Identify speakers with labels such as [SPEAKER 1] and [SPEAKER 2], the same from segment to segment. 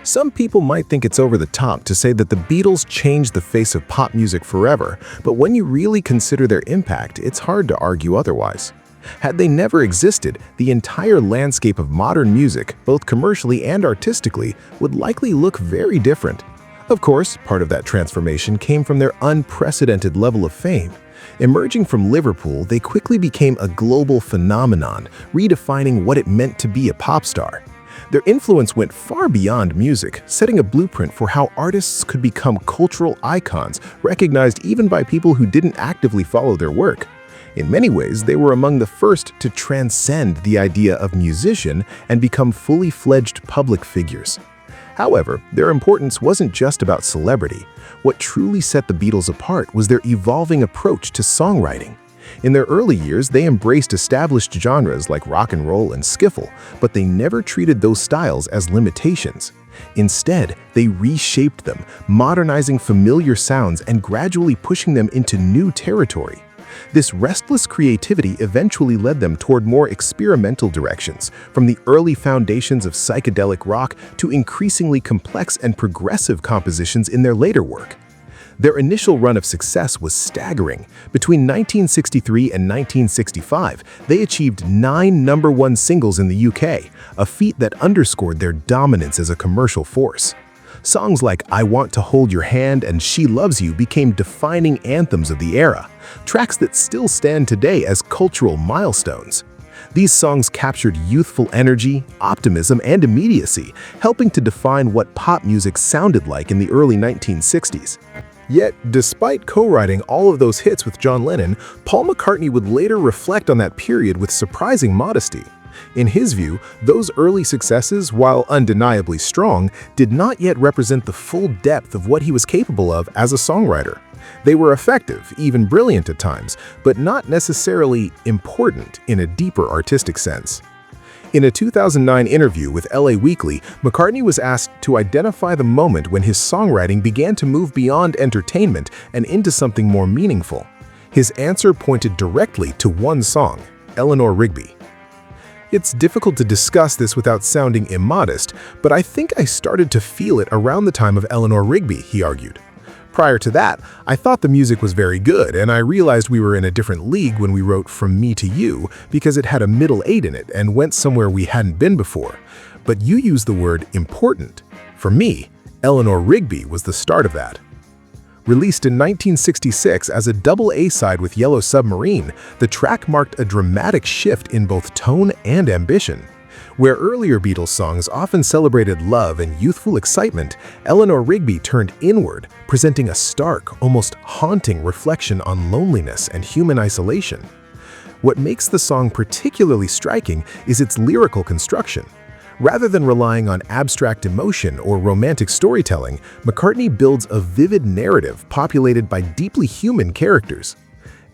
[SPEAKER 1] Some people might think it's over the top to say that the Beatles changed the face of pop music forever, but when you really consider their impact, it's hard to argue otherwise. Had they never existed, the entire landscape of modern music, both commercially and artistically, would likely look very different. Of course, part of that transformation came from their unprecedented level of fame. Emerging from Liverpool, they quickly became a global phenomenon, redefining what it meant to be a pop star. Their influence went far beyond music, setting a blueprint for how artists could become cultural icons, recognized even by people who didn't actively follow their work. In many ways, they were among the first to transcend the idea of musician and become fully fledged public figures. However, their importance wasn't just about celebrity. What truly set the Beatles apart was their evolving approach to songwriting. In their early years, they embraced established genres like rock and roll and skiffle, but they never treated those styles as limitations. Instead, they reshaped them, modernizing familiar sounds and gradually pushing them into new territory. This restless creativity eventually led them toward more experimental directions, from the early foundations of psychedelic rock to increasingly complex and progressive compositions in their later work. Their initial run of success was staggering. Between 1963 and 1965, they achieved 9 number-one singles in the UK, a feat that underscored their dominance as a commercial force. Songs like I Want to Hold Your Hand and She Loves You became defining anthems of the era, tracks that still stand today as cultural milestones. These songs captured youthful energy, optimism, and immediacy, helping to define what pop music sounded like in the early 1960s. Yet, despite co-writing all of those hits with John Lennon, Paul McCartney would later reflect on that period with surprising modesty. In his view, those early successes, while undeniably strong, did not yet represent the full depth of what he was capable of as a songwriter. They were effective, even brilliant at times, but not necessarily important in a deeper artistic sense. In a 2009 interview with LA Weekly, McCartney was asked to identify the moment when his songwriting began to move beyond entertainment and into something more meaningful. His answer pointed directly to one song, Eleanor Rigby. It's difficult to discuss this without sounding immodest, but I think I started to feel it around the time of Eleanor Rigby, he argued. Prior to that, I thought the music was very good, and I realized we were in a different league when we wrote From Me to You because it had a middle 8 in it and went somewhere we hadn't been before. But you used the word important. For me, Eleanor Rigby was the start of that. Released in 1966 as a double A-side with Yellow Submarine, the track marked a dramatic shift in both tone and ambition. Where earlier Beatles songs often celebrated love and youthful excitement, Eleanor Rigby turned inward, presenting a stark, almost haunting reflection on loneliness and human isolation. What makes the song particularly striking is its lyrical construction. Rather than relying on abstract emotion or romantic storytelling, McCartney builds a vivid narrative populated by deeply human characters.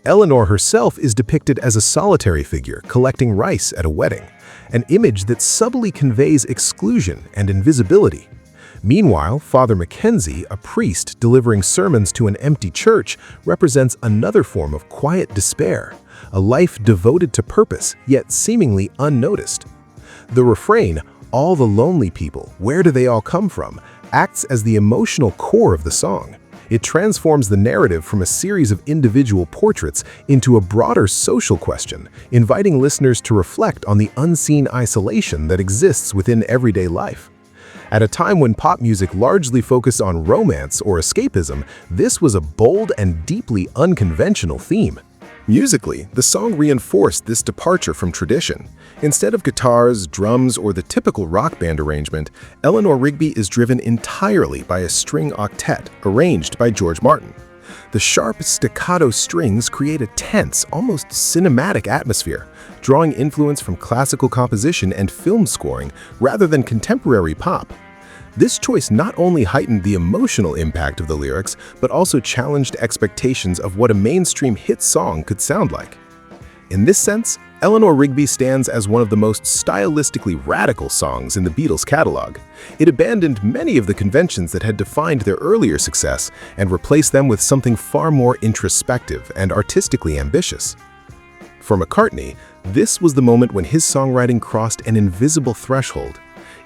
[SPEAKER 1] Eleanor herself is depicted as a solitary figure collecting rice at a wedding, an image that subtly conveys exclusion and invisibility. Meanwhile, Father Mackenzie, a priest delivering sermons to an empty church, represents another form of quiet despair, a life devoted to purpose, yet seemingly unnoticed. The refrain, "All the lonely people, where do they all come from?" acts as the emotional core of the song. It transforms the narrative from a series of individual portraits into a broader social question, inviting listeners to reflect on the unseen isolation that exists within everyday life. At a time when pop music largely focused on romance or escapism, this was a bold and deeply unconventional theme. Musically, the song reinforced this departure from tradition. Instead of guitars, drums, or the typical rock band arrangement, Eleanor Rigby is driven entirely by a string octet arranged by George Martin. The sharp staccato strings create a tense, almost cinematic atmosphere, drawing influence from classical composition and film scoring rather than contemporary pop. This choice not only heightened the emotional impact of the lyrics, but also challenged expectations of what a mainstream hit song could sound like. In this sense, Eleanor Rigby stands as one of the most stylistically radical songs in the Beatles' catalog. It abandoned many of the conventions that had defined their earlier success and replaced them with something far more introspective and artistically ambitious. For McCartney, this was the moment when his songwriting crossed an invisible threshold.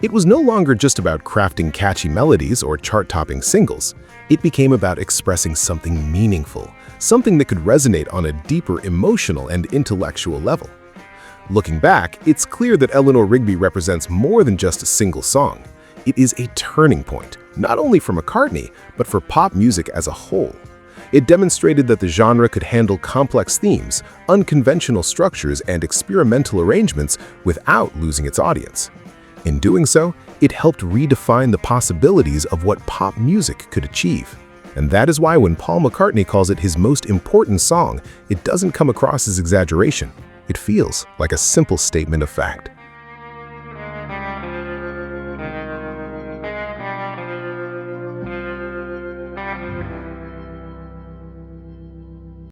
[SPEAKER 1] It was no longer just about crafting catchy melodies or chart-topping singles. It became about expressing something meaningful, something that could resonate on a deeper emotional and intellectual level. Looking back, it's clear that Eleanor Rigby represents more than just a single song. It is a turning point, not only for McCartney, but for pop music as a whole. It demonstrated that the genre could handle complex themes, unconventional structures, and experimental arrangements without losing its audience. In doing so, it helped redefine the possibilities of what pop music could achieve. And that is why when Paul McCartney calls it his most important song, it doesn't come across as exaggeration. It feels like a simple statement of fact.